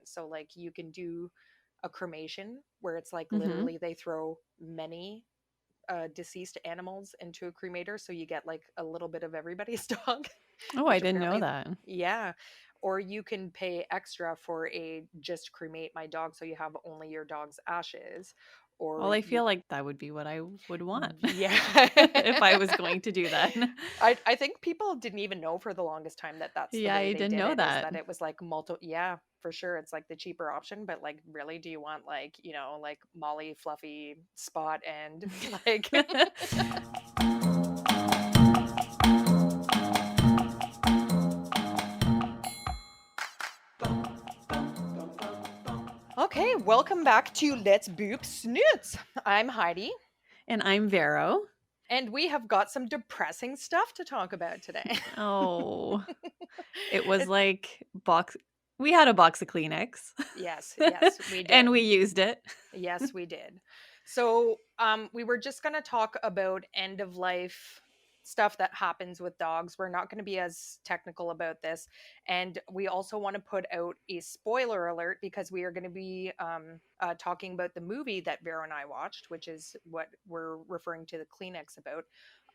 So like you can do a cremation where it's like Mm-hmm. literally they throw many deceased animals into a cremator, so you get like a little bit of everybody's dog, Oh, I which didn't know apparently, that. yeah. Or you can pay extra for a just cremate my dog, so you have only your dog's ashes. Well, Or I you, feel like that would be what I would want yeah. if I was going to do that. I think people didn't even know for the longest time that that's the Yeah, way I they didn't did know it, is that. that it was like multiple. Yeah, for sure, it's like the cheaper option, but like really, do you want like, like Molly, Fluffy, Spot, and like Okay, welcome back to Let's Boop Snoots. I'm Heidi, And I'm Vero. and we have got some depressing stuff to talk about today. Oh, it was like box. We had a box of Kleenex, Yes, yes, we and we did. used it. Yes, we did. So, we were just going to talk about end of life stuff that happens with dogs. We're not going to be as technical about this. And we also want to put out a spoiler alert because we are going to be talking about the movie that Vera and I watched, which is what we're referring to the Kleenex about,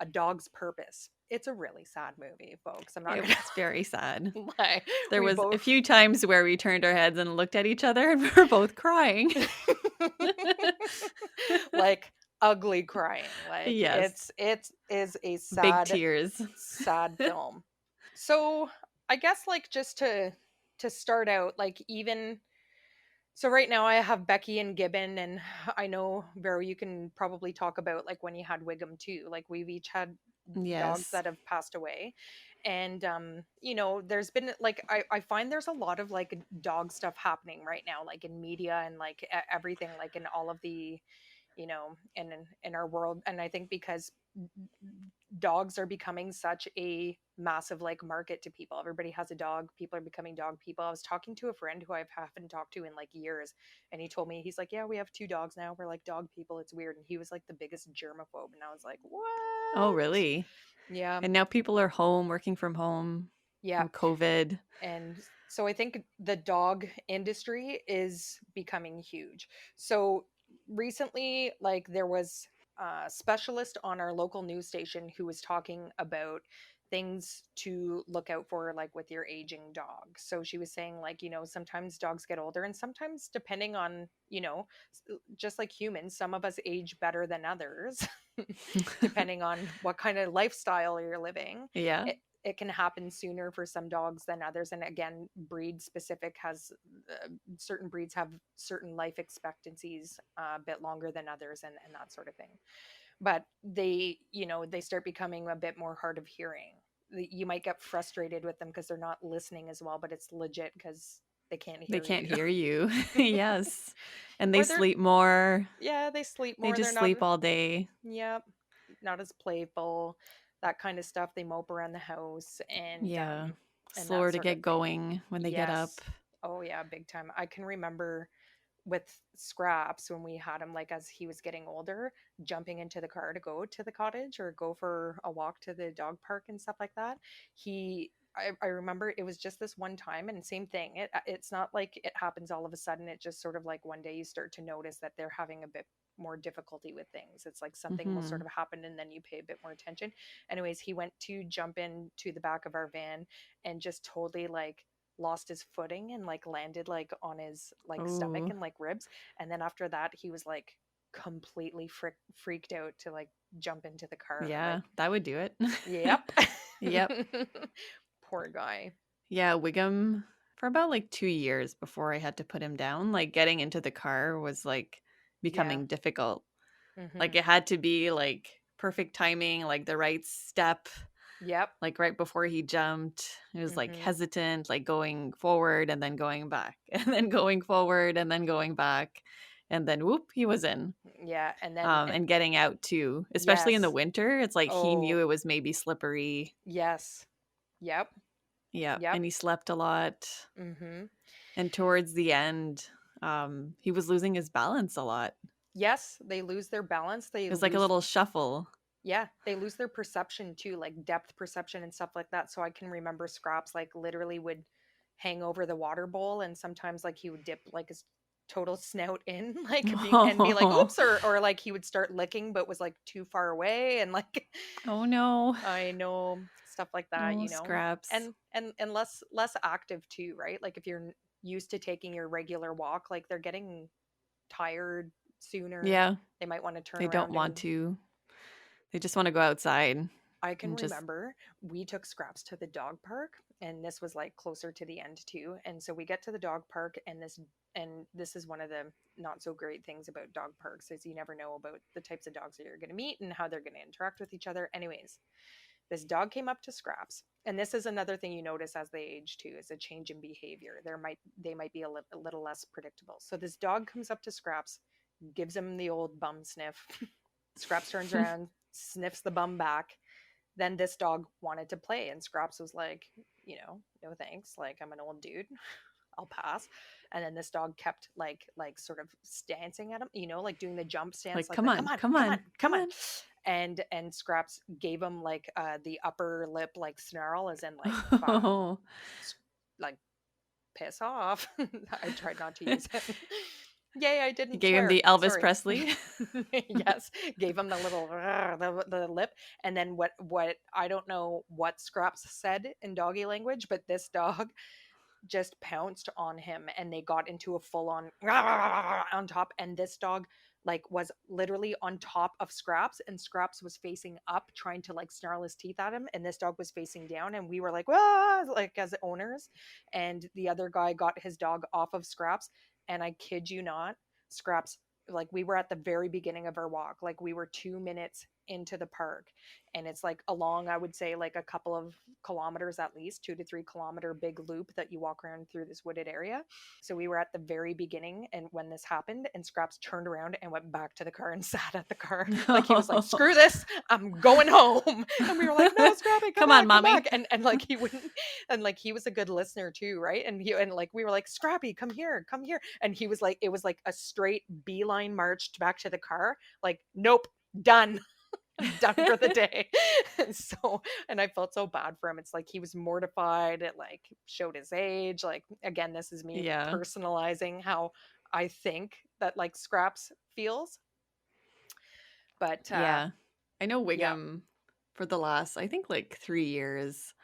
A Dog's Purpose. It's a really sad movie, folks. I'm not It going was very sad. to lie. There We was a both. few times where we turned our heads and looked at each other, and we were both crying. Like ugly crying. Like Yes, it is a big sad tears. sad film. So, I guess like just to start out, like even so right now I have Becky and Gibbon, and I know Vero, you can probably talk about like when you had Wiggum too. Like we've each had dogs Yes. that have passed away. And there's been like I find there's a lot of like dog stuff happening right now, like in media and like everything, like in all of the in our world. And I think because dogs are becoming such a massive like market to people, everybody has a dog, people are becoming dog people. I was talking to a friend who I haven't talked to in like years, and he told me, he's like, yeah, we have two dogs now, we're like dog people, it's weird. And he was like the biggest germaphobe, and I was like, Oh, what? really? Yeah. And now people are home, working from home, Yeah. COVID. And so I think the dog industry is becoming huge. So recently, like there was a specialist on our local news station who was talking about things to look out for, like with your aging dog. So she was saying, like, sometimes dogs get older, and sometimes depending on, just like humans, some of us age better than others, depending on what kind of lifestyle you're living. Yeah. It can happen sooner for some dogs than others, and again, breed specific, has certain breeds have certain life expectancies a bit longer than others, and that sort of thing. But they start becoming a bit more hard of hearing. You might get frustrated with them because they're not listening as well, but it's legit because they can't They hear can't you. hear you. Yes. And they Or they're, sleep more. yeah, they sleep They more, they're just not. sleep all day. Yep, not as playful, that kind of stuff. They mope around the house, Yeah. and that Slower to sort of get thing. going when they get up. Yes. Oh yeah, big time. I can remember with Scraps when we had him, like as he was getting older, jumping into the car to go to the cottage or go for a walk to the dog park and stuff like that. I remember it was just this one time, and same thing. It's not like it happens all of a sudden. It just sort of like one day you start to notice that they're having a bit more difficulty with things. It's like something will sort Hmm. of happen, and then you pay a bit more attention. Anyways, he went to jump into the back of our van and just totally like lost his footing and like landed like on his like stomach Oh, and like ribs. And then after that he was like completely freaked out to like jump into the car, yeah. like, That would do it. yep. Yep. Poor guy. Yeah. Wiggum for about like 2 years before I had to put him down. Like getting into the car was like Yeah. becoming difficult. Like Hmm. it had to be like perfect timing, like the right step, Yep. like right before he jumped. It was like Hmm. hesitant, like going forward and then going back, and then going forward and then going back. And then whoop, he was in. Yeah, and then And getting out too, especially in the yes. winter. It's like he knew Oh it was maybe slippery. yes. Yep. Yeah. Yep. And he slept a lot. Hmm. And towards the end, he was losing his balance a lot. Yes, they lose their balance, they It was like a lose. little shuffle. Yeah, they lose their perception too, like depth perception and stuff like that. So I can remember Scraps like literally would hang over the water bowl, and sometimes like he would dip like his total snout in like being and be like Oh. oops, or like he would start licking but was like too far away, and like Oh no. I know stuff like that, Oh, scraps. and less active too, right? Like if you're used to taking your regular walk, like they're getting tired sooner. Yeah, They might want to turn they don't around want and to. They just want to go outside I can and just remember we took Scraps to the dog park, and this was like closer to the end too. And so we get to the dog park, and this is one of the not so great things about dog parks is you never know about the types of dogs that you're going to meet and how they're going to interact with each other. Anyways, this dog came up to Scraps, and this is another thing you notice as they age too is a change in behavior. They might be a little less predictable. So this dog comes up to Scraps, gives him the old bum sniff. Scraps turns around, sniffs the bum back. Then this dog wanted to play, and Scraps was like, no thanks, like I'm an old dude, I'll pass. And then this dog kept like sort of stancing at him, like doing the jump stance, like, like come the on, come on, come come on, on, come come on. on. And Scraps gave him like the upper lip like snarl, as in like Oh, like piss off. I tried not to use it. Yay, I you didn't gave him swear. the Elvis Sorry. Presley. Yes, gave him the little the lip, and then what I don't know what Scraps said in doggy language, but this dog just pounced on him, and they got into a full on on top, and this dog like was literally on top of Scraps, and Scraps was facing up trying to like snarl his teeth at him, and this dog was facing down, and we were like ah! Like as owners, and the other guy got his dog off of Scraps, and I kid you not, Scraps, like we were at the very beginning of our walk, like we were 2 minutes into the park, and it's like along, I would say, like a couple of kilometers, at least 2 to 3 kilometer big loop that you walk around through this wooded area. So we were at the very beginning, and when this happened, and Scraps turned around and went back to the car and sat at the car, like he was like screw this, I'm going home. And we were like no Scrappy, Come on, come mommy. back. And like he wouldn't, and like he was a good listener too, right? And like we were like Scrappy, come here, come here. And he was like, it was like a straight beeline march back to the car, like nope, done. I'm done for the day. And so, and I felt so bad for him. It's like he was mortified. It like showed his age. Like, again, this is me Yeah, personalizing how I think that like Scraps feels. But yeah. I know yeah. Wiggum for the last, I think, like 3 years,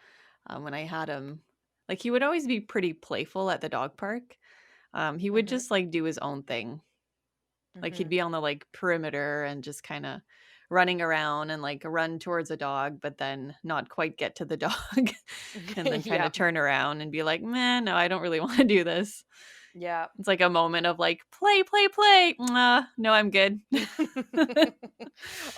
when I had him. Like, he would always be pretty playful at the dog park. He would Hmm. just like do his own thing. Like, he'd Hmm. be on the like perimeter and just kind of running around and like run towards a dog, but then not quite get to the dog, and then kind Yeah. of turn around and be like, man, no, I don't really want to do this. Yeah. It's like a moment of like, play, play, play. No, I'm good.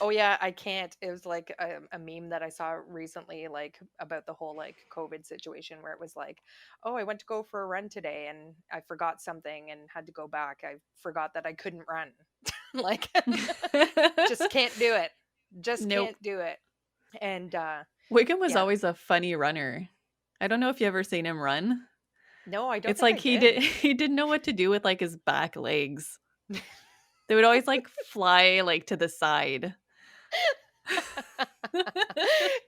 Oh yeah, I can't. It was like a meme that I saw recently, like about the whole like COVID situation, where it was like, oh, I went to go for a run today and I forgot something and had to go back. I forgot that I couldn't run. Like, just can't do it. Just Nope. can't do it. And Wiggum was yeah, always a funny runner. I don't know if you ever seen him run. no, I don't It's think like I did. he didn't know what to do with like his back legs. They would always like fly like to the side.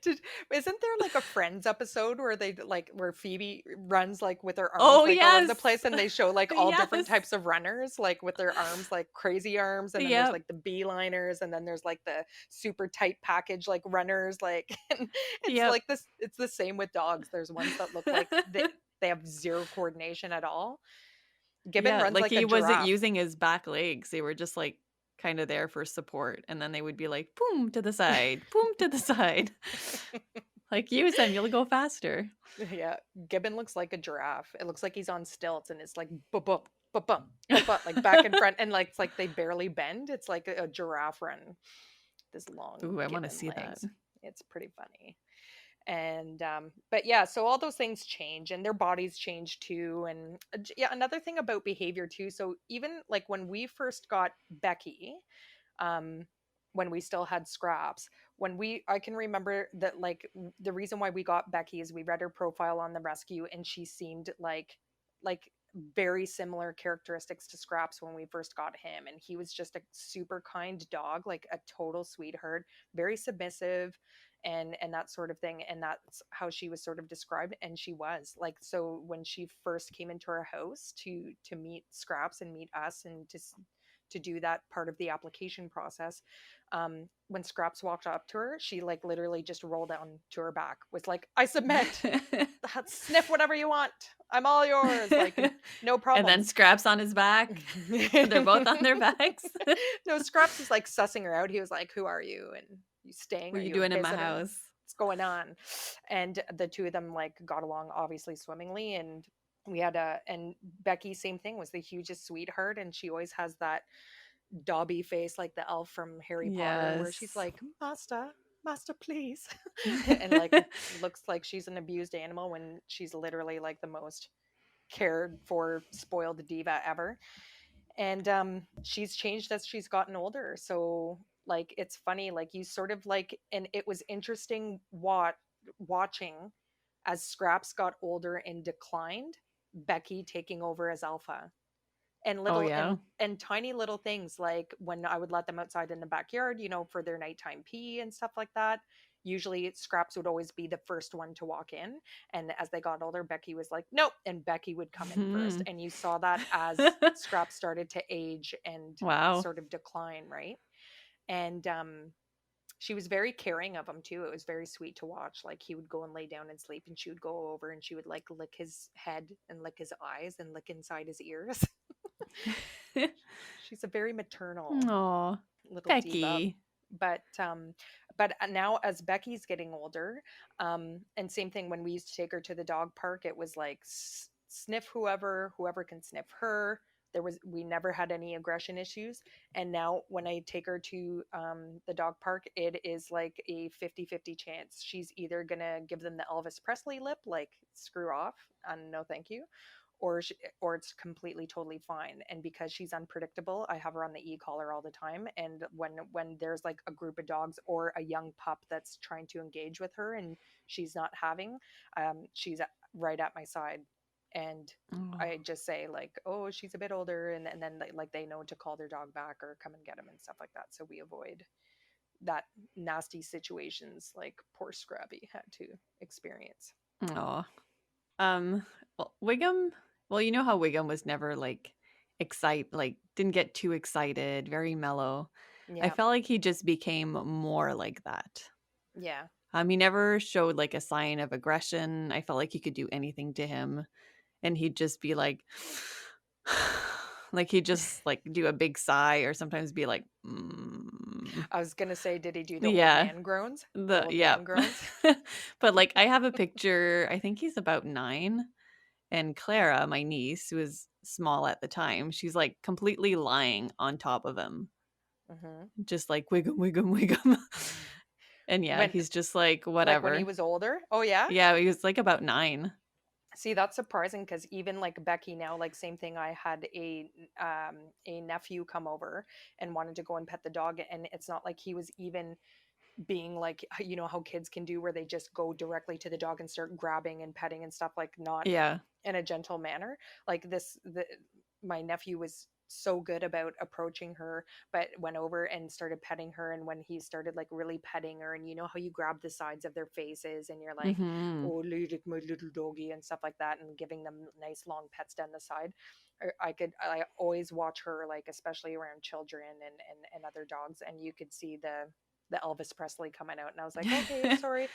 Did, isn't there like a Friends episode where they like where Phoebe runs like with her arms Oh like all over yes. the place, and they show like all different Yes. types of runners like with their arms like crazy arms, and then there's Yep. like the beeliners, and then there's like the super tight package like runners like and it's Yep. like this, it's the same with dogs. There's ones that look like they have zero coordination at all. Gibbon Yeah, runs like like a he wasn't giraffe. using his back legs. They were just like kind of there for support, and then they would be like boom to the side, boom to the side. Like use them, you'll go faster. Yeah, Gibbon looks like a giraffe. It looks like he's on stilts, and it's like bup bup bup bup bup bup, like back and front, and like it's like they barely bend. It's like a giraffe run. This long Ooh, I want to Gibbon see that. legs. It's pretty funny. And but yeah, so all those things change, and their bodies change too. And yeah, another thing about behavior too. So even like when we first got Becky, um when we still had Scraps, when we I can remember that like the reason why we got Becky is we read her profile on the rescue, and she seemed like very similar characteristics to Scraps when we first got him, and he was just a super kind dog, like a total sweetheart, very submissive, and that sort of thing, and that's how she was sort of described. And she was like, so when she first came into our house to meet Scraps and meet us and to do that part of the application process, when Scraps walked up to her, she like literally just rolled down to her back, was like, I submit, sniff whatever you want, I'm all yours, like, no And then problems. Scraps on his back. They're both on their backs. No, Scraps was like sussing her out. He was like, who are you? And you staying? What Are are you you a doing in my visitor? house? What's going on? And the two of them like got along obviously swimmingly. And we had and Becky, same thing, was the hugest sweetheart. And she always has that Dobby face like the elf from Harry Potter, where she's Yes. like, Master, Master, please. And like looks like she's an abused animal when she's literally like the most cared for, spoiled diva ever. And she's changed as she's gotten older. So like it's funny, like you sort of like, and it was interesting watching as Scraps got older and declined, Becky taking over as alpha. And Oh, little yeah. and tiny little things like when I would let them outside in the backyard, for their nighttime pee and stuff like that. Usually Scraps would always be the first one to walk in. And as they got older, Becky was like, nope. And Becky would come in first. Mhm. And you saw that as Scraps started to age and Wow. sort of decline, right? And she was very caring of him too. It was very sweet to watch. Like he would go and lay down and sleep, and she would go over and she would like lick his head and lick his eyes and lick inside his ears. She's a very maternal Aw. little diva. Becky. But now as Becky's getting older, and same thing when we used to take her to the dog park, it was like sniff whoever can sniff her. We never had any aggression issues. And now when I take her to the dog park, it is like a 50-50 chance. She's either gonna give them the Elvis Presley lip, like screw off and no thank you, or it's completely totally fine. And because she's unpredictable, I have her on the e-collar all the time. And when there's like a group of dogs or a young pup that's trying to engage with her and she's not having, she's right at my side. And Oh. I just say like, oh, she's a bit older, and then like they know to call their dog back or come and get him and stuff like that, so we avoid that nasty situations like poor Scrappy had to experience. Aw. Um, well, Wiggum, well, you know how Wiggum was never like didn't get too excited, very mellow. I Yeah. felt like he just became more like that. Yeah. He never showed like a sign of aggression. I felt like you could do anything to him and he'd just be like, like he'd just like do a big sigh or sometimes be like, mm. I was gonna say, did he do the old Yeah, man groans? The the old yeah. man groans? But like I have a picture, I think he's about 9. And Clara, my niece, who was small at the time, she's like completely lying on top of him, Hmm. just like wig him, wig him, wig him. And yeah, When, he's just like, like when he whatever. was older? Oh yeah. Yeah, he was like about 9. See, that's surprising because even like Becky now, like same thing. I had a nephew come over and wanted to go and pet the dog, and it's not like he was even being like, how kids can do where they just go directly to the dog and start grabbing and petting and stuff, like not Yeah. in a gentle manner. Like my nephew was so good about approaching her, but went over and started petting her. And when he started like really petting her, and you know how you grab the sides of their faces and you're like, Mhm. oh, my little doggy and stuff like that, and giving them nice long pets down the side. I always watch her, like especially around children and other dogs, and you could see the Elvis Presley coming out. And I was like, okay, sorry.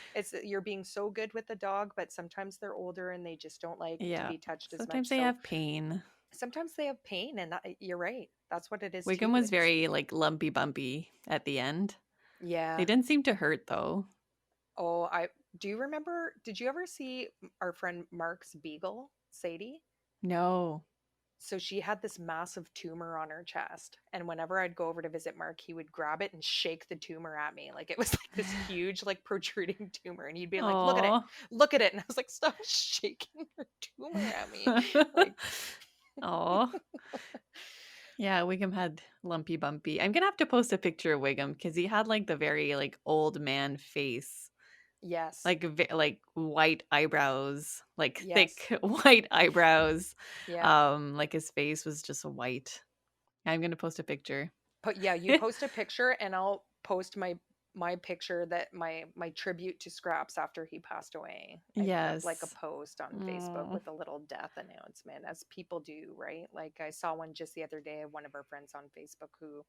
You're being so good with the dog, but sometimes they're older and they just don't like to Yeah. be touched as Sometimes much. they So have pain. sometimes they have pain, and you're right. That's what it is Wiggum too. was It's very like lumpy bumpy at the end. They yeah. didn't seem to hurt though. Oh, I do you remember, did you ever see our friend Mark's beagle, Sadie? No. So she had this massive tumor on her chest, and whenever I'd go over to visit Mark, he would grab it and shake the tumor at me like it was like this huge like protruding tumor, and he'd be like, look at it, Oh. look at it. And I was like, stop shaking your tumor at me. Like Oh. Yeah, Wiggum had lumpy bumpy. I'm gonna have to post a picture of Wiggum because he had like the very like old man face, yes. like like white eyebrows, like Yes. thick white eyebrows. Yeah. Like his face was just white. I'm gonna post a picture. But yeah, you post a picture and I'll post my picture that my tribute to Scraps after he passed away. I put up like a Yes. post on Facebook Oh. with a little death announcement, as people do, right? Like I saw one just the other day of one of our friends on Facebook who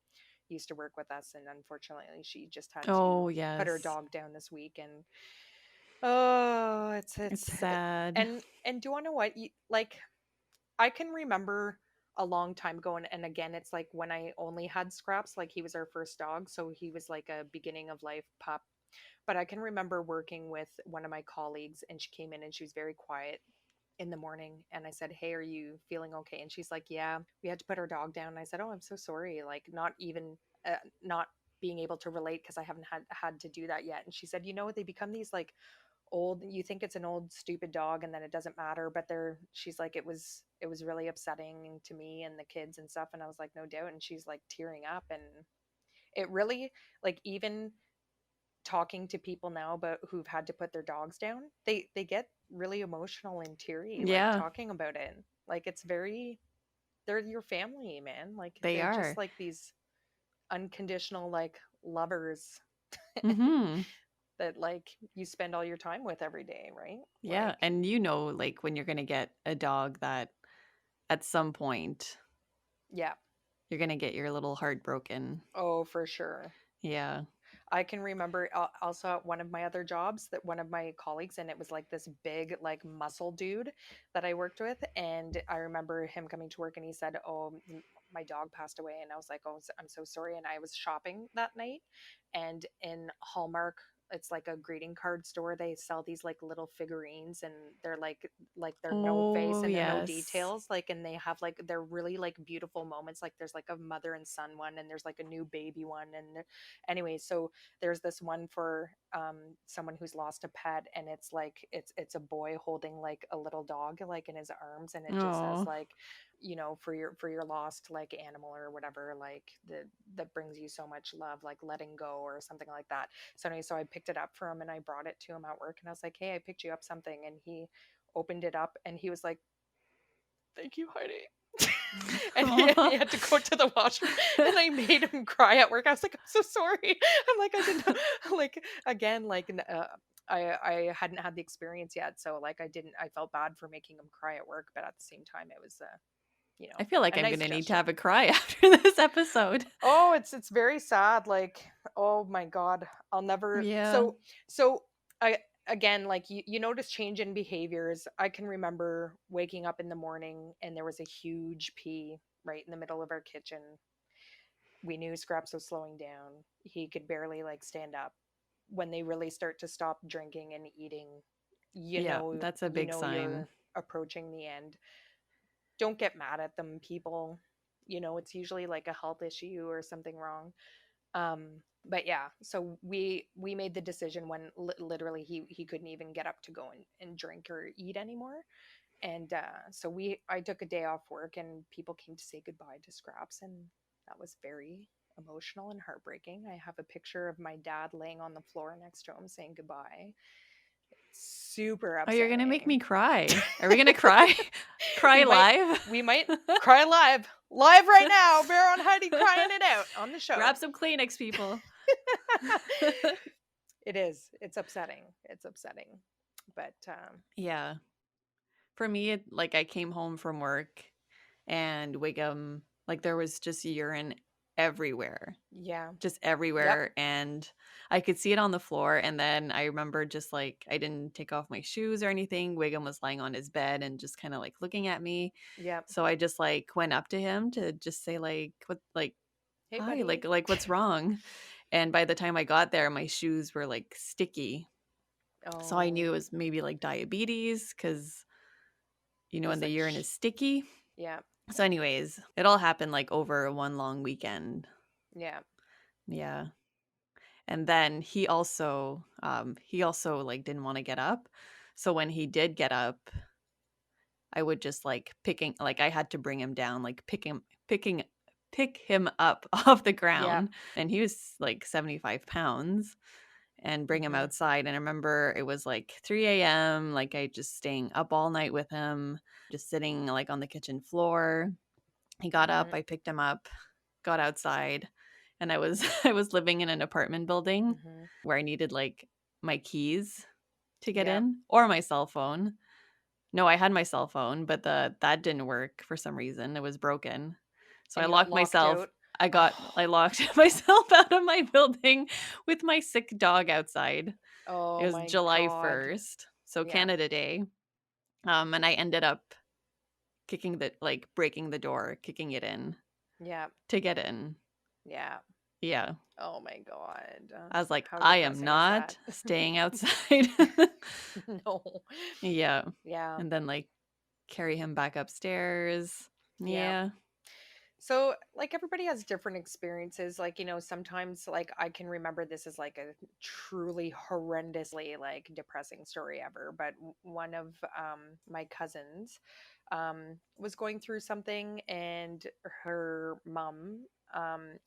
used to work with us, and unfortunately she just had to Oh, put her yes. dog down this week. And oh, It's sad. and do you want to know what like I can remember a long time ago, and again, it's like when I only had Scraps, like he was our first dog, so he was like a beginning of life pup. But I can remember working with one of my colleagues, and she came in and she was very quiet in the morning, and I said, "Hey, are you feeling okay?" And she's like, "Yeah, we had to put our dog down." And I said, "Oh, I'm so sorry." Like not even not being able to relate because I haven't had to do that yet. And she said, "You know, they become these like old, you think it's an old stupid dog and then it doesn't matter, but they're," she's like, it was really upsetting to me and the kids and stuff." And I was like, "No doubt." And she's like tearing up. And it really, like, even talking to people now about who've had to put their dogs down, they get really emotional and teary, like Yeah, talking about it. Like it's very, they're your family, man. Like they they're just are. like these unconditional like lovers Mhm. that like you spend all your time with every day, right? Yeah, Like and like, when you're gonna get a dog that at some point, yeah. you're gonna get your little heart broken. Oh, for sure. Yeah. I can remember also at one of my other jobs that one of my colleagues, and it was like this big, like muscle dude that I worked with. And I remember him coming to work and he said, "Oh, my dog passed away." And I was like, "Oh, I'm so sorry." And I was shopping that night, and in Hallmark, it's like a greeting card store. They sell these like little figurines, and they're no face Oh, and they're no yes. details. Like, and they have like, they're really like beautiful moments. Like, there's like a mother and son one, and there's like a new baby one. And anyway, so there's this one for someone who's lost a pet, and it's like it's a boy holding like a little dog like in his arms, and it just says Oh. like, for your lost like animal or whatever, like that brings you so much love, like letting go or something like that. So anyway, so I picked it up for him and I brought it to him at work, and I was like, "Hey, I picked you up something." And he opened it up and he was like, "Thank you, Heidi." And he had to go to the washroom, and I made him cry at work. I was like, "I'm so sorry." I'm like, I didn't like, again, like I hadn't had the experience yet, so like I felt bad for making him cry at work, but at the same time it was I feel like a I'm nice gonna need to gesture. have a cry after this episode. Oh, it's very sad. Like, oh my God, I'll never. Yeah. So I again, like you notice change in behaviors. I can remember waking up in the morning and there was a huge pee right in the middle of our kitchen. We knew Scraps was slowing down. He could barely like stand up. When they really start to stop drinking and eating, Yeah, that's a big sign. you're approaching the end. Don't get mad at them, people. It's usually like a health issue or something wrong. But yeah, so we made the decision when literally he couldn't even get up to go and drink or eat anymore. And so I took a day off work and people came to say goodbye to Scraps, and that was very emotional and heartbreaking. I have a picture of my dad laying on the floor next to him saying goodbye. Super Oh, you're gonna make upsetting. me cry. Are we gonna cry? we Cry might live? we might cry live right now. Vero and Heidi crying it out on the show. Grab some Kleenex, people. It is. It's upsetting. It's upsetting. But Yeah. For me, like, I came home from work and Wiggum, like, there was just urine everywhere. yeah. Just Yep. everywhere, and I could see it on the floor, and then I remember just, like, I didn't take off my shoes or anything. Wiggum was lying on his bed and just kinda, like, looking at me. Yep. So I just, like, went up to him to just say, like, "What," like, Hey, "Hi," buddy. "What's wrong?" And by the time I got there, my shoes were, like, sticky. So I knew it Oh, was maybe, like, diabetes because it when was the like, urine is sticky. yeah. So anyways, it all happened, like, over one long weekend. Yeah. Yeah. And then he also, like, didn't wanna get up. So when he did get up, I would just, like, I had to bring him down, like, pick him up off the Yeah. ground, and he was, like, 75 pounds, and bring him Hmm. outside. And I remember it was, like, 3 AM, like, I just staying up all night with him, just sitting, like, on the kitchen floor. He got up, Hmm. I picked him up, got outside, and I was I was living in an apartment building Mhm. where I needed, like, my keys to get Yep. in or my cell phone. No, I had my cell phone, but that didn't work for some reason, it was broken. So And I you got locked locked myself out. I Oh. locked myself out of my building with my sick dog outside. It Oh was my July god. 1st, so Yeah. Canada Day, and I ended up breaking the door, kicking it in Yeah. to get in. Yeah. Yeah. Oh my god. I was like, How "I am depressing is that? not staying outside." No. Yeah. Yeah. And then, like, carry him back upstairs. Yeah. Yeah. So, like, everybody has different experiences. Like, sometimes, like, I can remember this is like a truly horrendously, like, depressing story ever. But one of my cousins was going through something, and her mom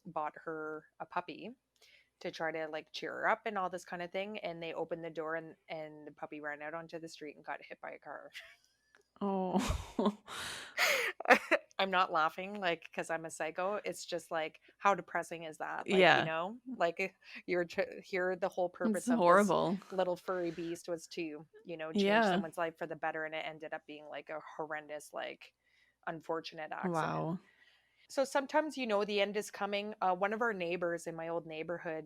bought her a puppy to try to, like, cheer her up and all this kind of thing. And they opened the door, and the puppy ran out onto the street and got hit by a car. Oh. I'm not laughing like because I'm a psycho. It's just like how depressing is that? Like, Yeah. here the whole It's purpose of this horrible. little furry beast was to, change Yeah. someone's life for the better, and it ended up being like a horrendous, like, unfortunate accident. Wow. So sometimes, the end is coming. One of our neighbors in my old neighborhood,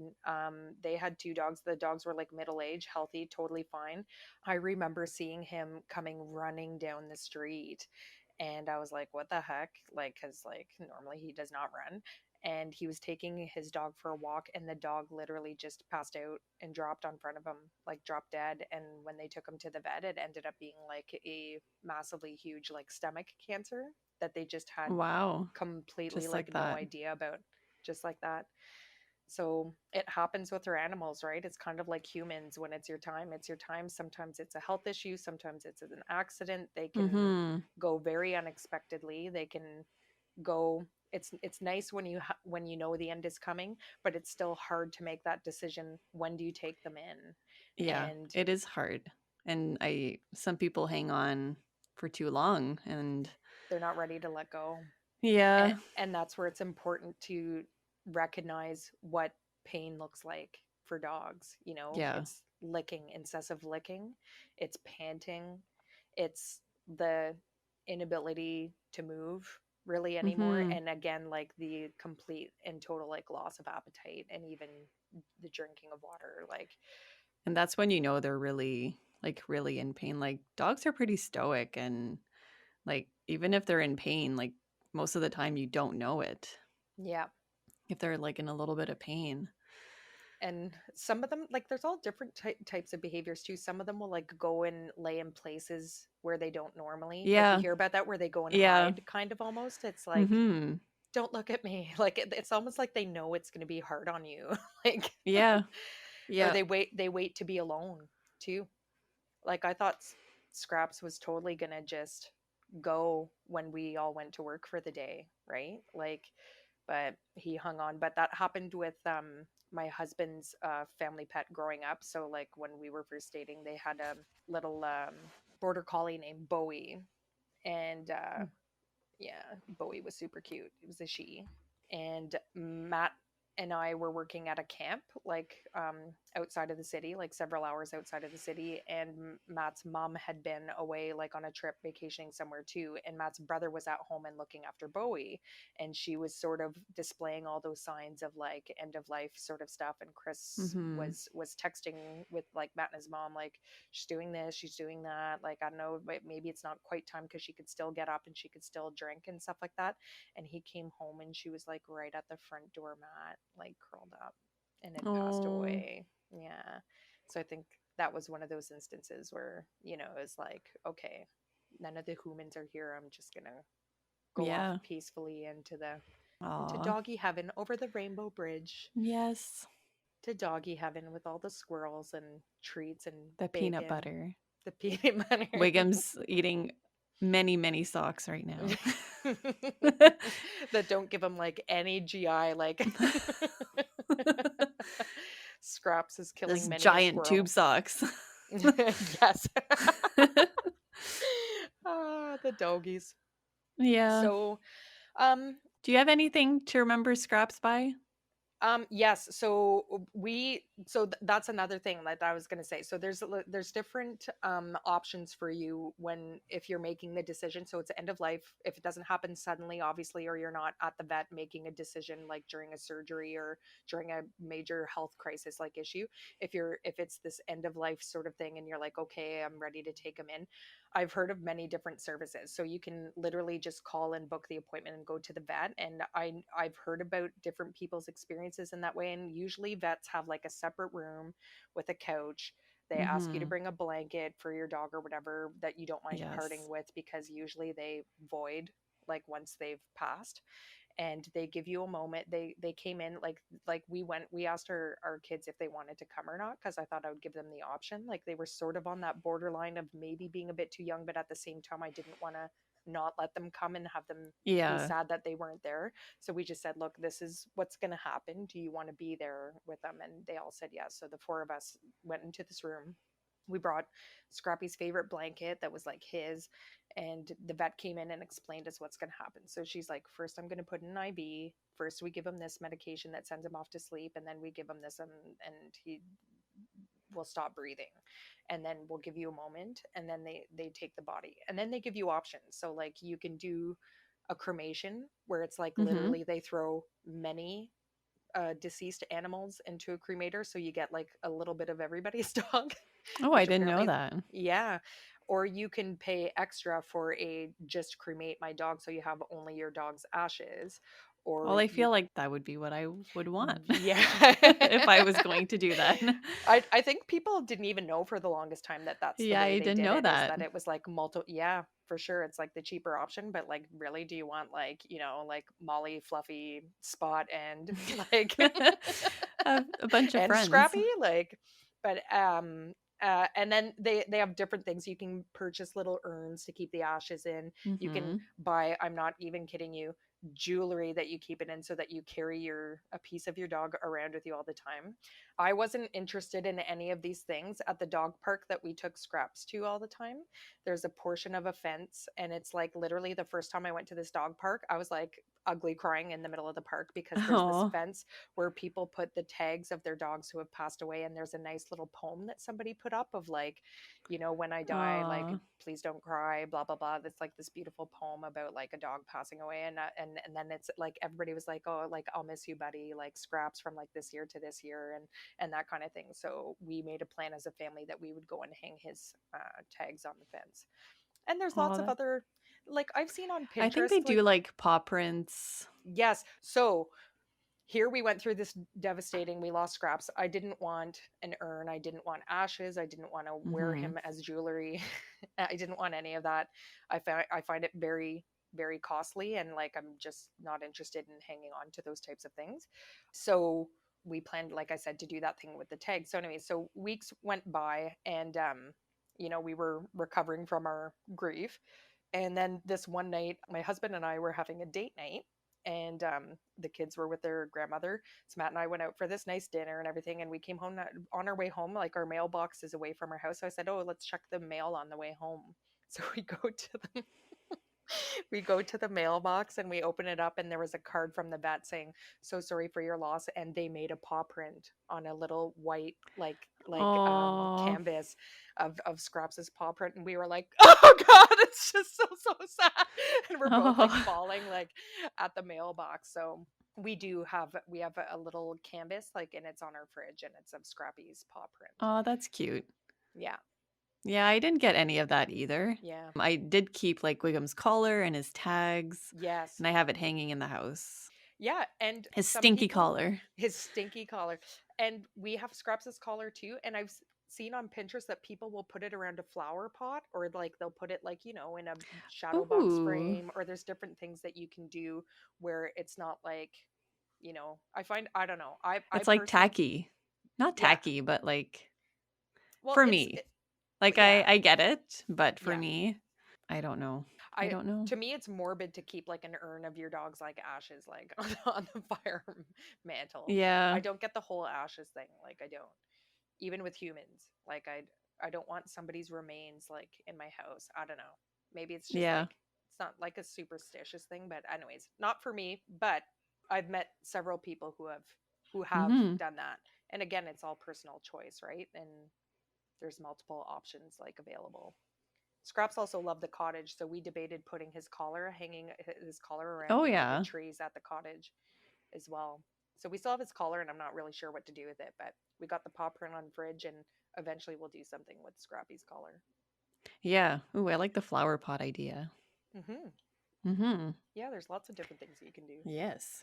they had two dogs. The dogs were like middle age, healthy, totally fine. I remember seeing him coming running down the street, and I was like, "What the heck?" Like, because like normally he does not run. And he was taking his dog for a walk, and the dog literally just passed out and dropped on front of him, like dropped dead. And when they took him to the vet, it ended up being like a massively huge, like, stomach cancer that they just had Wow. completely, Just like like, no that. idea about, just like that. So it happens with our animals, right? It's kind of like humans. When it's your time, it's your time. Sometimes it's a health issue, sometimes it's an accident. They can Mhm. go very unexpectedly. They can go, it's nice when when you know the end is coming, but it's still hard to make that decision. When do you take them in? Yeah, And it is hard. And I some people hang on for too long and they're not ready to let go. and, yeah. and that's where it's important to recognize what pain looks like for dogs. Yeah. It's licking, incessive licking, it's panting, it's the inability to move really anymore, Mhm. and again, like, the complete and total, like, loss of appetite, and even the drinking of water, like. And that's when you know they're really really in pain. Like dogs are pretty stoic and like even if they're in pain, like most of the time you don't know it Yeah. if they're like in a little bit of pain. And some of them, like, there's all different types of behaviors too. Some of them will, like, go and lay in places where they don't normally, like, you Yeah. hear about that, where they go and Yeah. hide, kind of, almost. It's like, Mhm. don't look at me. Like, it's almost like they know it's going to be hard on you. Like, Yeah. or Yeah. they wait to be alone too. Like, I thought Scraps was totally gonna just go when we all went to work for the day, right? Like, but he hung on. But that happened with my husband's family pet growing up. So, like, when we were first dating, they had a little border collie named Bowie, and yeah, Bowie was super cute. It was a she. And Matt and I were working at a camp, like, outside of the city, like several hours outside of the city. And Matt's mom had been away, like, on a trip vacationing somewhere too. And Matt's brother was at home and looking after Bowie. And she was sort of displaying all those signs of, like, end of life sort of stuff. And Chris Mhm. was texting with, like, Matt and his mom, like, she's doing this, she's doing that. Like, I don't know, maybe it's not quite time because she could still get up and she could still drink and stuff like that. And he came home and she was, like, right at the front door mat, like, curled up, and had passed Oh. away. Yeah. So I think that was one of those instances where, it was like, okay, none of the humans are here. I'm just gonna go off Yeah. peacefully into Aw. doggy heaven over the rainbow bridge, Yes. to doggy heaven with all the squirrels and treats and The peanut bacon, butter. the peanut butter. Wiggum's eating many, many socks right now. That don't give him, like, any GI, like. Scraps is killing This many a giant tube squirrel. socks. Yes. The doggies. Yeah. So, um, Do you have anything to remember scraps by? Yes. So that's another thing that I was going to say. So there's different options for you when if you're making the decision. So it's end of life. If it doesn't happen suddenly, obviously, or you're not at the vet making a decision like during a surgery or during a major health crisis like issue. If it's this end of life sort of thing, and you're like, okay, I'm ready to take them in. I've heard of many different services. So you can literally just call and book the appointment and go to the vet. And I've heard about different people's experiences in that way. And usually vets have like a separate room with a couch. They ask you to Mhm. bring a blanket for your dog or whatever that you don't mind parting Yes. with, because usually they void like once they've passed. And they give you a moment. They came in like we asked our kids if they wanted to come or not, because I thought I would give them the option. Like they were sort of on that borderline of maybe being a bit too young, but at the same time I didn't want to not let them come and have them be Yeah. sad that they weren't there. So we just said, look, this is what's going to happen. Do you want to be there with them? And they all said yes. So the four of us went into this room. We brought Scrappy's favorite blanket that was like his, and the vet came in and explained us what's going to happen. So she's like, first I'm going to put in an IV. First we give him this medication that sends him off to sleep, and then we give him this, and he will stop breathing, and then we'll give you a moment, and then they take the body, and then they give you options. So like you can do a cremation where it's like Mhm. literally they throw many deceased animals into a cremator, so you get like a little bit of everybody's dog, Oh, I which didn't know apparently, that. yeah. Or you can pay extra for a just cremate my dog, so you have only your dog's ashes. Well, Or I you, feel like that would be what I would want yeah. if I was going to do that. I think people didn't even know for the longest time that that's the Yeah, way I they didn't did know it, is that. that it was like multiple. Yeah, for sure, it's like the cheaper option, but like really, do you want like, like Molly, Fluffy, Spot, and like A bunch of and friends. Scrappy, like, but and then they have different things. You can purchase little urns to keep the ashes in. You can Mhm. buy, I'm not even kidding you, jewelry that you keep it in, so that you carry your a piece of your dog around with you all the time. I wasn't interested in any of these things at the dog park that we took Scraps to all the time. There's a portion of a fence, and it's like literally the first time I went to this dog park, I was like ugly crying in the middle of the park, because there's this Oh. fence where people put the tags of their dogs who have passed away, and there's a nice little poem that somebody put up of like, when I die, like Aw. please don't cry, blah blah blah. That's like this beautiful poem about like a dog passing away. And then it's like everybody was like, oh, like I'll miss you, buddy, like Scraps from like this year to this year, and that kind of thing. So we made a plan as a family that we would go and hang his tags on the fence. And there's lots Oh, of that other, like I've seen on I think they Pinterest, do, like, like, paw prints. yes. So here we went through this devastating, we lost Scraps. I didn't want an urn, I didn't want ashes, I didn't want to wear Mhm. him as jewelry. I didn't want any of that. I find it very very costly, and like I'm just not interested in hanging on to those types of things. So we planned, like I said, to do that thing with the tag. So anyway, so weeks went by, and we were recovering from our grief. And then this one night, my husband and I were having a date night, and the kids were with their grandmother. So Matt and I went out for this nice dinner and everything. And we came home, on our way home, like our mailbox is away from our house. So I said, oh, let's check the mail on the way home. So we go to the mailbox, and we open it up, and there was a card from the vet saying, so sorry for your loss. And they made a paw print on a little white, like Oh. canvas of Scraps's paw print. And we were like, oh god, it's just so so sad. And we're both like Oh. bawling, like, at the mailbox. So we have a little canvas, like, and it's on our fridge, and it's of Scrappy's paw print. Oh, that's cute. Yeah. Yeah, I didn't get any of that either. Yeah. I did keep, like, Wiggum's collar and his tags, Yes. and I have it hanging in the house. Yeah, and His some stinky people, collar. his stinky collar, and we have Scraps' collar too. And I've seen on Pinterest that people will put it around a flower pot, or like they'll put it like, in a shadow box Ooh. frame, or there's different things that you can do where it's not like, I don't know. I It's, like, personally, tacky. Not yeah. tacky, but, like, Well, for me. Like, I yeah, I get it, but for yeah. me, I don't know. I I don't know. To me, it's morbid to keep like an urn of your dog's like ashes, like on the fire mantle. I Yeah. don't get the whole ashes thing. Like I don't. Even with humans, like I don't want somebody's remains like in my house. I don't know. Maybe it's just Yeah. like it's not like a superstitious thing, but anyways, not for me. But I've met several people who have. who have Mhm. done that. And again, it's all personal choice, right? And there's multiple options like available. Scraps also loved the cottage, so we debated putting hanging his collar Oh, around one of the yeah. trees at the cottage as well. So we still have his collar, and I'm not really sure what to do with it, but we got the paw print on fridge, and eventually we'll do something with Scrappy's collar. Yeah. Ooh, I like the flower pot idea. Hmm. Mhm. Yeah, there's lots of different things that you can do. Yes.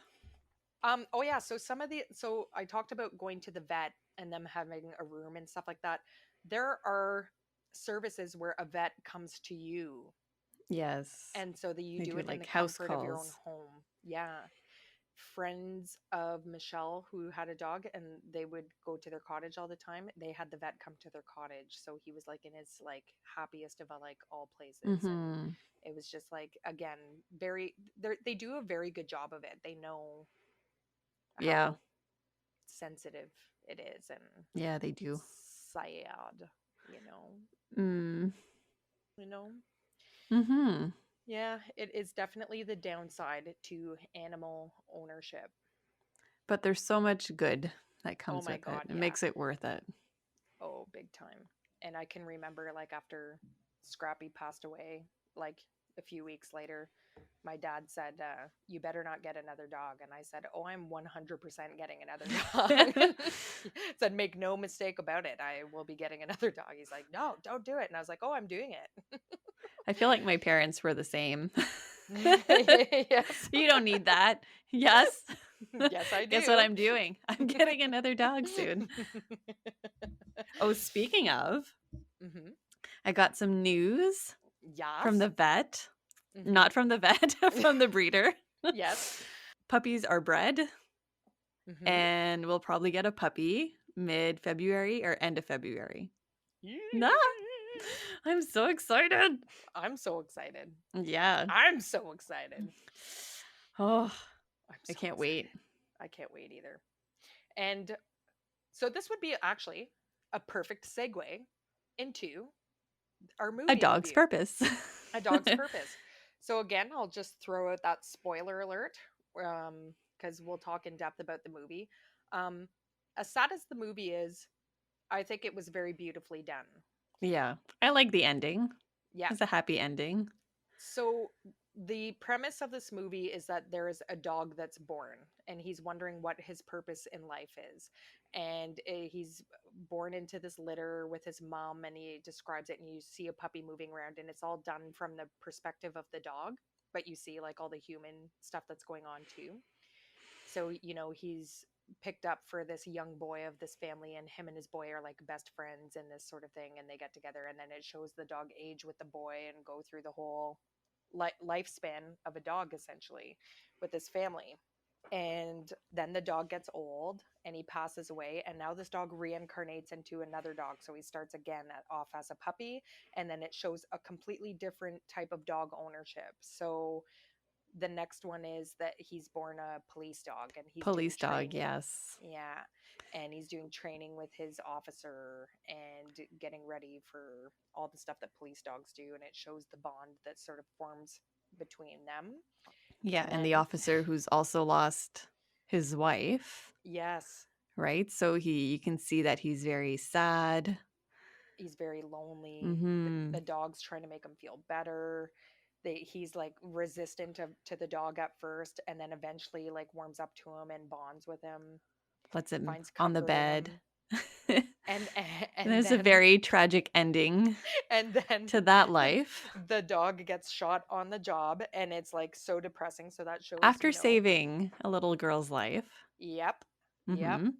Oh yeah, so I talked about going to the vet and them having a room and stuff like that. There are services where a vet comes to you, Yes. and so that you They do do it in like the house comfort of your own calls. home. Yeah. Friends of Michelle who had a dog and they would go to their cottage all the time. They had the vet come to their cottage. So he was like in his like happiest of like all places. And Mhm. it was just like again, they do a very good job of it. They know Yeah. how sensitive it is and Yeah, they do. sad, you know. Mm. You know? Mhm. Yeah, it is definitely the downside to animal ownership. But there's so much good that Oh comes my with it. god, It yeah. makes it worth it. Oh, big time. And I can remember like after Scrappy passed away, like a few weeks later, my dad said, "You better not get another dog." And I said, "Oh, I'm 100% getting another dog." He said, "Make no mistake about it. I will be getting another dog." He's like, "No, don't do it." And I was like, "Oh, I'm doing I feel like my parents were the same. it." Yes. You don't need that. Yes. Yes, I Guess what do. I'm doing? I'm getting another dog soon. Oh, speaking of, Hmm. I got some news from Yes. the vet. Hmm. Not from the vet, from the breeder. Yes. Puppies are bred, Hmm. and we'll probably get a puppy mid-February or end of February. Nah, I'm so excited. I'm so excited. Yeah. I'm so excited. Oh, I'm I so can't wait. excited. I can't wait either. And so this would be actually a perfect segue into our A movie dog's review, purpose. A Dog's Purpose. So again, I'll just throw out that spoiler alert because we'll talk in depth about the movie. Um, as sad as the movie is, I think it was very beautifully done. Yeah, I like the ending. Yeah. It's a happy ending. So the premise of this movie is that there is a dog that's born and he's wondering what his purpose in life is. And he's born into this litter with his mom and he describes it and you see a puppy moving around and it's all done from the perspective of the dog, but you see like all the human stuff that's going on too. So, he's picked up for this young boy of this family and him and his boy are like best friends and this sort of thing and they get together and then it shows the dog age with the boy and go through the whole lifespan of a dog essentially with his family. And then the dog gets old and he passes away and now this dog reincarnates into another dog, so he starts again off as a puppy, and then it shows a completely different type of dog ownership. So the next one is that he's born a police dog and he's doing Police dog, training. yes. Yeah. And he's doing training with his officer and getting ready for all the stuff that police dogs do. And it shows the bond that sort of forms between them. Yeah, And and the then, officer who's also lost his wife, yes, right? So you can see that he's very sad. he's very lonely. The Mhm. dog's trying to make him feel better. He's like resistant to the dog at first and then eventually like warms up to him and bonds with him, Puts him finds on the comfort in bed. him. And and There's a then very tragic ending and then to that life. the dog gets shot on the job and it's like so depressing, so that shows, After saving a little girl's life. yep, yep, Mhm.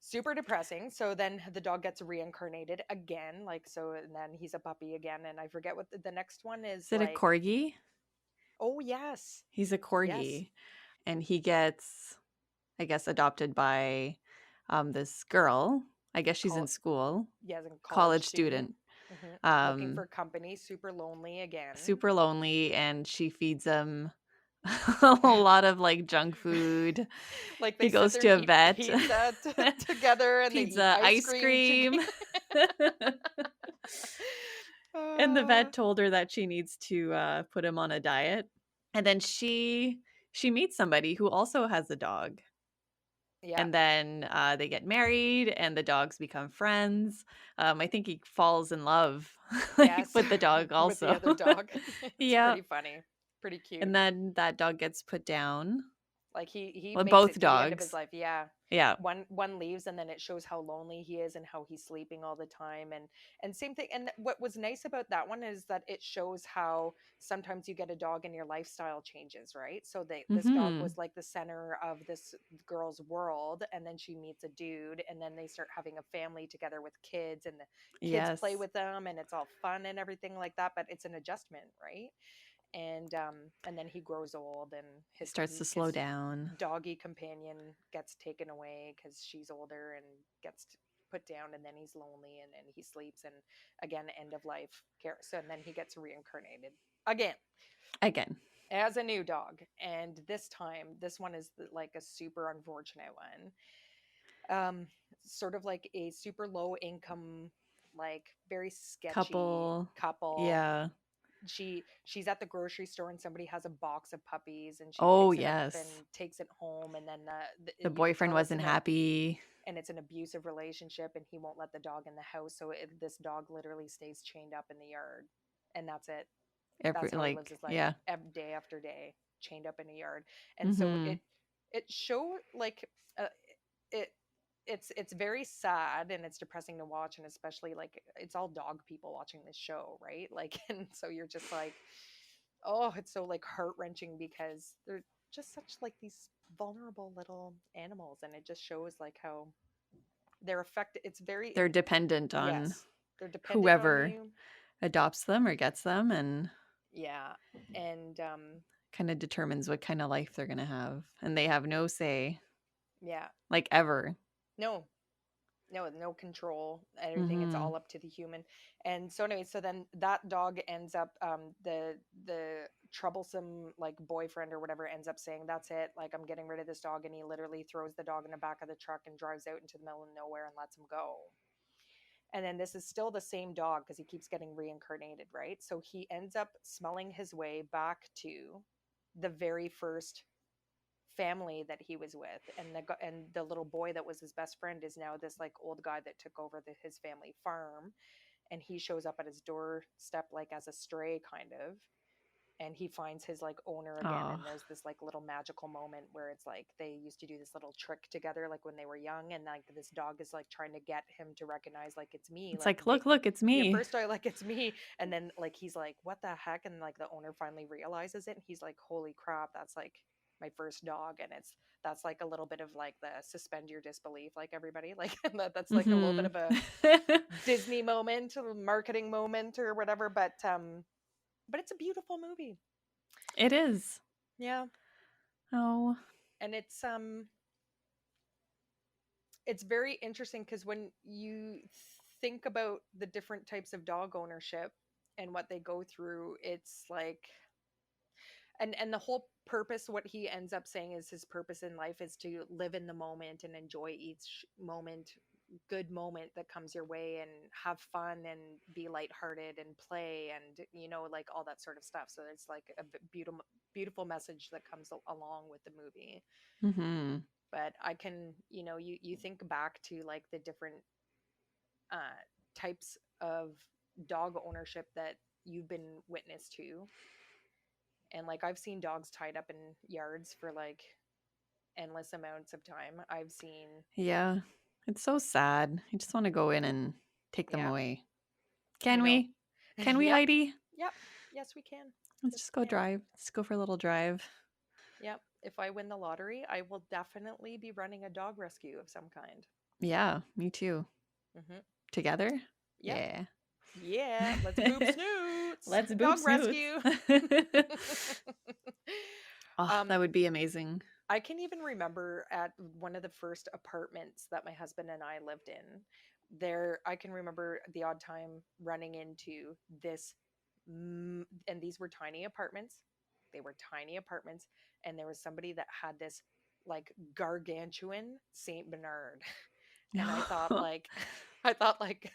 super depressing. So then the dog gets reincarnated again, like, so, and then he's a puppy again and I forget what the next one is Is it a like. corgi? Oh yes. He's a Yes. corgi, and he gets, I guess, adopted by, this girl. I guess she's in Call school, Yes, a college college student. student, Hmm. Looking um, for company, super lonely again. super lonely, and she feeds him a lot of, like, junk food. Like they He sit goes there to and a eat vet. pizza together and they eat Pizza, ice ice cream cream. together. And the uh, vet told her that she needs to, put him on a diet, and then she meets somebody who also has a dog. Yeah. And then, they get married and the dogs become friends. I think he falls in love, like, Yes. with the dog With the also. other dog. It's Yeah. pretty funny. Pretty cute. And then that dog gets put down. Like he Well, makes both it to the end of his dogs. life. Yeah. Yeah. One leaves and then it shows how lonely he is and how he's sleeping all the time, and same thing. And what was nice about that one is that it shows how sometimes you get a dog and your lifestyle changes, right? So this dog Mhm. was like the center of this girl's world, and then she meets a dude, and then they start having a family together with kids, and the kids play Yes. with them, and it's all fun and everything like that, but it's an adjustment, right? And then he grows old, and He starts to slow down. doggy companion gets taken away because she's older and put down, and then he's lonely, and he sleeps, and again, end of life care. So and then he gets reincarnated again Again. as a new dog, and this time this one is like a super unfortunate one. um Sort of like a super low income, like very sketchy Couple. couple. Yeah. She's at the grocery store and somebody has a box of puppies, and she Oh, picks it up and yes. takes it home, and then The you could boyfriend tell wasn't happy. it's an abusive relationship, and he won't let the dog in the house, so this dog literally stays chained up in the yard, and that's it. Every That's how he lives his life, yeah. day after day, chained up in a yard. And so Mhm. it show like uh, it it's very sad and it's depressing to watch, and especially like it's all dog people watching this show, right? Like and so you're just like, oh, it's so like heart-wrenching because they're just such like these vulnerable little animals, and it just shows like how they're affected. It's very They're dependent on yes, they're dependent on whoever you. adopts them or gets them and Yeah. And kind of determines what kind of life they're going to have. And they have no say, yeah, like ever. no, no control, everything, it's Mhm. all up to the human. And so anyway, so then that dog ends up, the troublesome like boyfriend or whatever ends up saying, that's it, like I'm getting rid of this dog, and he literally throws the dog in the back of the truck and drives out into the middle of nowhere and lets him go. And then this is still the same dog because he keeps getting reincarnated, right? So he ends up smelling his way back to the very first family that he was with, and the little boy that was his best friend is now this like old guy that took over his family farm, and he shows up at his doorstep like as a stray kind of, and he finds his like owner again, Oh, and there's this like little magical moment where it's like they used to do this little trick together like when they were young, and like this dog is like trying to get him to recognize like it's me, it's like like, look, it's yeah, me. first I like it's me, and then like he's like what the heck, and like the owner finally realizes it, and he's like holy crap, that's like my first dog. And that's like a little bit of like the suspend your disbelief, like everybody like that's like a little bit Mhm. of a Disney moment, a marketing moment or whatever, but it's a beautiful movie. It is. Yeah. Oh, And it's very interesting because when you think about the different types of dog ownership and what they go through, it's like, and the whole purpose, what he ends up saying is his purpose in life is to live in the moment and enjoy each moment, good moment that comes your way, and have fun and be lighthearted and play, and like all that sort of stuff. So it's like a beautiful message that comes along with the movie. mhm. But I can, you think back to like the different uh types of dog ownership that you've been witness to, and like I've seen dogs tied up in yards for like endless amounts of time. I've seen, Yeah. It's so sad. I just want to go in and take them yeah, away. I Can know. we? Can we, Yep, Heidi? yep, yes we can. Let's Yes just we go can. drive. Let's go for a little drive. Yep, if I win the lottery I will definitely be running a dog rescue of some kind. Yeah, me too. Hmm. Together? Yep. Yeah. Yeah, let's boop Snoots Let's boop dog snoots. rescue. Oh, um that would be amazing. I can even remember at one of the first apartments that my husband and I lived in, there I can remember the odd time running into this, and these were tiny apartments. They were tiny apartments, and there was somebody that had this like gargantuan Saint Bernard. And I thought like I thought like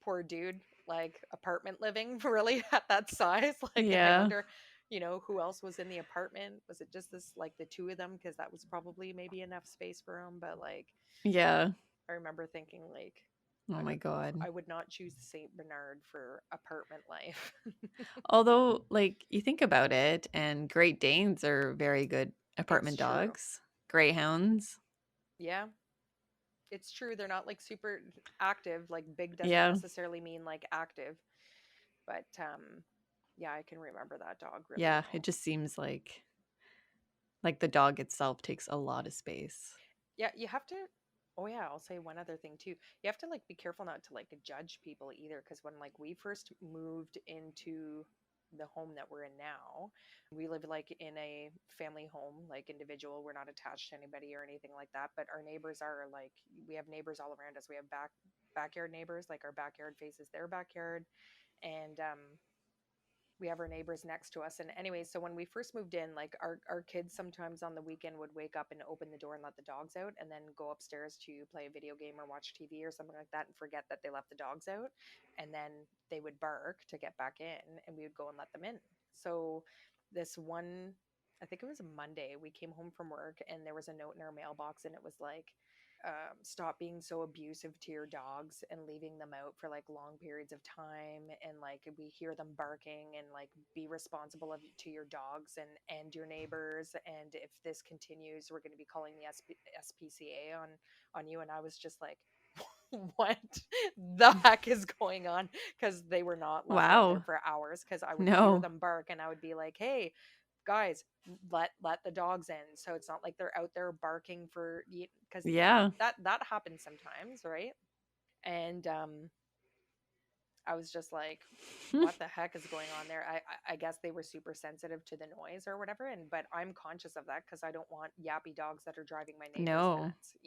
poor dude, like apartment living really at that size, like, and I Yeah. wonder, Who else was in the apartment? Was it just this, like the two of them? Because that was probably maybe enough space for them. But like, Yeah. I remember thinking like, Oh I my don't know, god. I would not choose the Saint Bernard for apartment life. Although, like, you think about it, and Great Danes are very good It's apartment true. dogs. Greyhounds. Yeah, it's true. They're not like super active. Like big doesn't Yeah. necessarily mean like active, but yeah, I can remember that dog really Yeah, it well. just seems like the dog itself takes a lot of space. Yeah, you have to. Oh yeah, I'll say one other thing too. You have to like be careful not to like judge people either, because when like we first moved into the home that we're in now, we live like in a family home, like individual. We're not attached to anybody or anything like that. But our neighbors are like, we have neighbors all around us. We have backyard neighbors, like our backyard faces their backyard, and we have our neighbors next to us. And anyway, so when we first moved in, like our kids sometimes on the weekend would wake up and open the door and let the dogs out, and then go upstairs to play a video game or watch TV or something like that, and forget that they left the dogs out, and then they would bark to get back in, and we would go and let them in. So this one, I think it was a Monday, we came home from work and there was a note in our mailbox, and it was like, stop being so abusive to your dogs and leaving them out for like long periods of time, and like we hear them barking, and like be responsible to your dogs and your neighbors, and if this continues we're going to be calling the SPCA on you. And I was just like, what the heck is going on? Because they were not left out there Wow. for hours, because I would hear No. them bark and I would be like, hey guys, let the dogs in, so it's not like they're out there barking for you, because Yeah. that happens sometimes, right? And I was just like, what the heck is going on there? I guess they were super sensitive to the noise or whatever, and but I'm conscious of that because I don't want yappy dogs that are driving my neighbors No. nuts.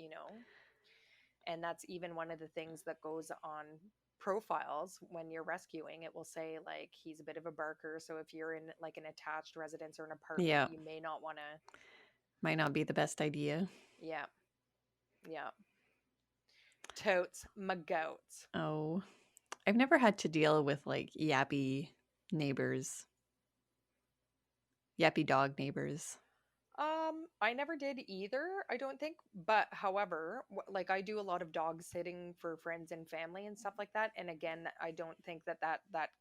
And that's even one of the things that goes on profiles when you're rescuing. It will say like he's a bit of a barker, so if you're in like an attached residence or an apartment, Yeah. you may not want to. Might not be the best idea. Yeah, yeah. Totes my goats. Oh. I've never had to deal with like yappy neighbors, yappy dog neighbors. I never did either, I don't think. But however, like I do a lot of dog sitting for friends and family and stuff like that. And again, I don't think that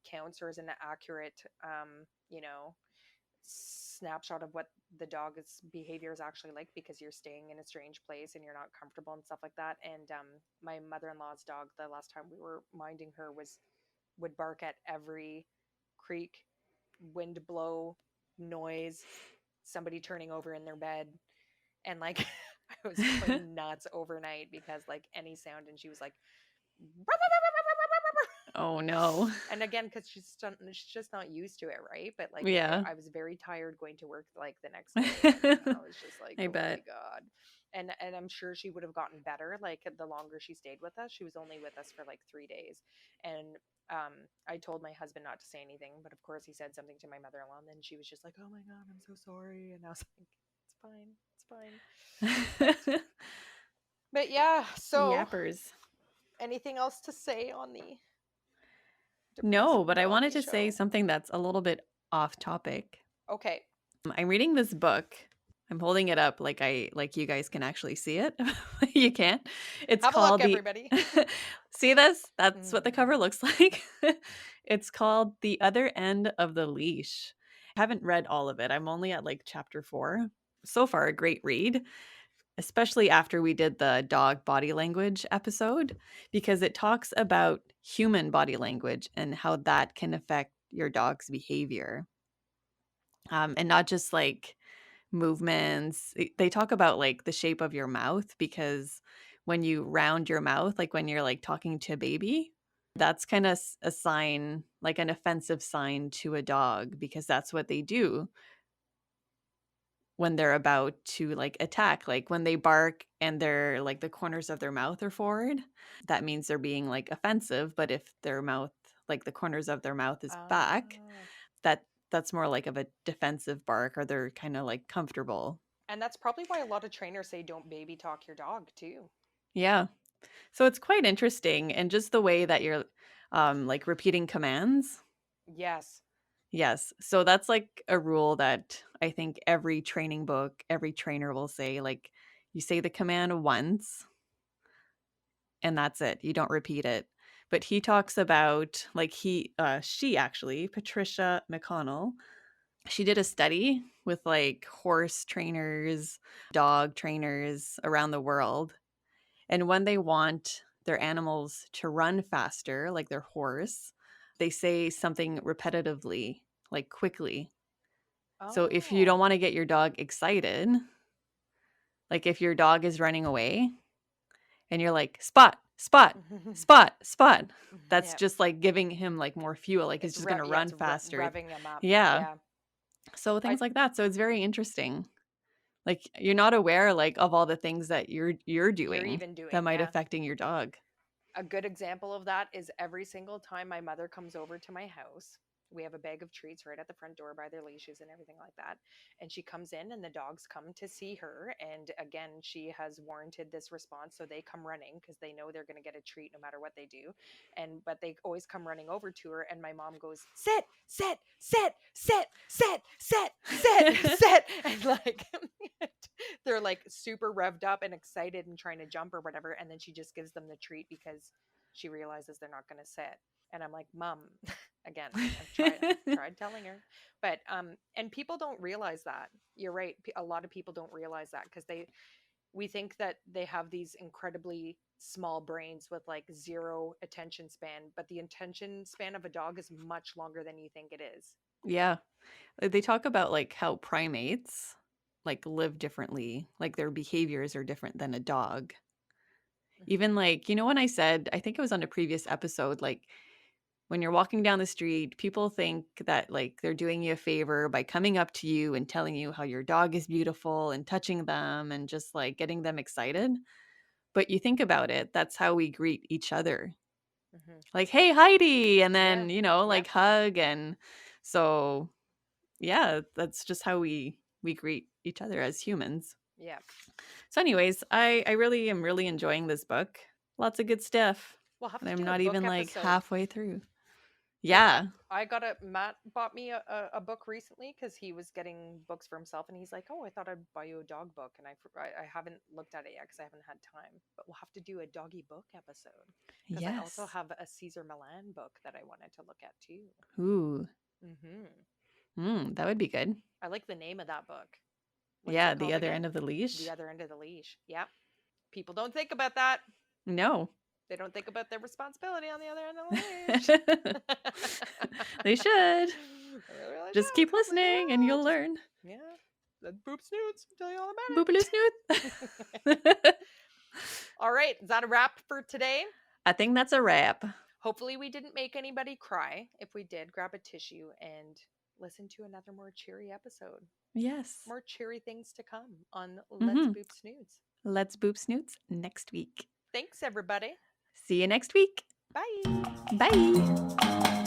counts or is an accurate, you know, snapshot of what the dog's behavior is actually like, because you're staying in a strange place and you're not comfortable and stuff like that. And my mother-in-law's dog, the last time we were minding her, was would bark at every creak, wind blow, noise, somebody turning over in their bed, and like I was going nuts overnight because like any sound, and she was like, Oh no. and again, because she's just not used to it, right? But like Yeah. I was very tired going to work like the next day, and I was just like, I oh my bet. god. And I'm sure she would have gotten better like the longer she stayed with us. She was only with us for like 3 days, and I told my husband not to say anything, but of course he said something to my mother-in-law, and then she was just like, oh my god, I'm so sorry. And I was like, it's fine, it's fine. but but yeah, so Yappers. anything else to say on the No, depressing but I wanted doggy to say show? something that's a little bit off topic. Okay. I'm reading this book. I'm holding it up like you guys can actually see it. You can't. It's Have a look, called the everybody. See this? That's what the cover Mhm. looks like. It's called The Other End of the Leash. I haven't read all of it. I'm only at like chapter 4. So far, a great read, especially after we did the dog body language episode, because it talks about human body language and how that can affect your dog's behavior. And not just like movements. They talk about like the shape of your mouth, because when you round your mouth, like when you're like talking to a baby, that's kind of a sign, like an offensive sign to a dog, because that's what they do when they're about to like attack. Like when they bark and they're like the corners of their mouth are forward, that means they're being like offensive. But if their mouth, like the corners of their mouth is back, Ah. that's more like of a defensive bark, or they're kind of like comfortable. And that's probably why a lot of trainers say don't baby talk your dog too. Yeah. So it's quite interesting, and just the way that you're like repeating commands. Yes. Yes. So that's like a rule that I think every training book, every trainer will say, like, you say the command once and that's it. You don't repeat it. But he talks about like she actually, Patricia McConnell, she did a study with like horse trainers, dog trainers around the world. And when they want their animals to run faster, like their horse, they say something repetitively, like quickly. So if you don't Oh. want to get your dog excited, like if your dog is running away and you're like, spot, spot, spot, spot, that's Yeah. just like giving him like more fuel. Like he's It's just going to yeah, run it's faster. revving him up. Yeah. Yeah. So I things like that. So it's very interesting. Like you're not aware like of all the things that you're you're doing even that doing, might yeah. affecting your dog. A good example of that is every single time my mother comes over to my house, we have a bag of treats right at the front door by their leashes and everything like that. And she comes in and the dogs come to see her. And again, she has warranted this response. So they come running because they know they're going to get a treat no matter what they do. But they always come running over to her. And my mom goes, sit, sit, sit, sit, sit, sit, sit, sit. And like, they're like super revved up and excited and trying to jump or whatever. And then she just gives them the treat because she realizes they're not going to sit. And I'm like, Mom, again, I've tried telling her. But and people don't realize that. You're right. A lot of people don't realize that because we think that they have these incredibly small brains with like zero attention span, but the attention span of a dog is much longer than you think it is. Yeah. They talk about like how primates like live differently, like their behaviors are different than a dog. Even Hmm. like, when I said, I think it was on a previous episode, like when you're walking down the street, people think that like they're doing you a favor by coming up to you and telling you how your dog is beautiful and touching them and just like getting them excited. But you think about it, that's how we greet each other. Hmm. Like, "Hey, Heidi," and Yeah. then, Yep. like hug and so yeah, that's just how we greet each other as humans. Yeah. So anyways, I really am really enjoying this book. Lots of good stuff. We'll have And to I'm do a not book even like episode. halfway through. Because Yeah. I got Matt bought me a book recently because he was getting books for himself and he's like, oh, I thought I'd buy you a dog book. And I haven't looked at it yet because I haven't had time. But we'll have to do a doggy book episode because I also Yes. have a Caesar Milan book that I wanted to look at too. Ooh. Hmm. That would be good. I like the name of that book. What is Yeah, it the called other end again? of the The leash. Other End of the Leash. Yep. People don't think about that. No. They don't think about their responsibility on the other end of the leash. They should. They really Just should. keep Hopefully, listening and yeah, you'll just learn. yeah. Let Boop Snoots tell you all Boobaloo about it. snoot. All right, is that a wrap for today? I think that's a wrap. Hopefully, we didn't make anybody cry. If we did, grab a tissue and listen to another more cheery episode. Yes. More cheery things to come on Let's Mm-hmm. Boop Snoots. Let's boop snoots next week. Thanks, everybody. See you next week. Bye. Bye.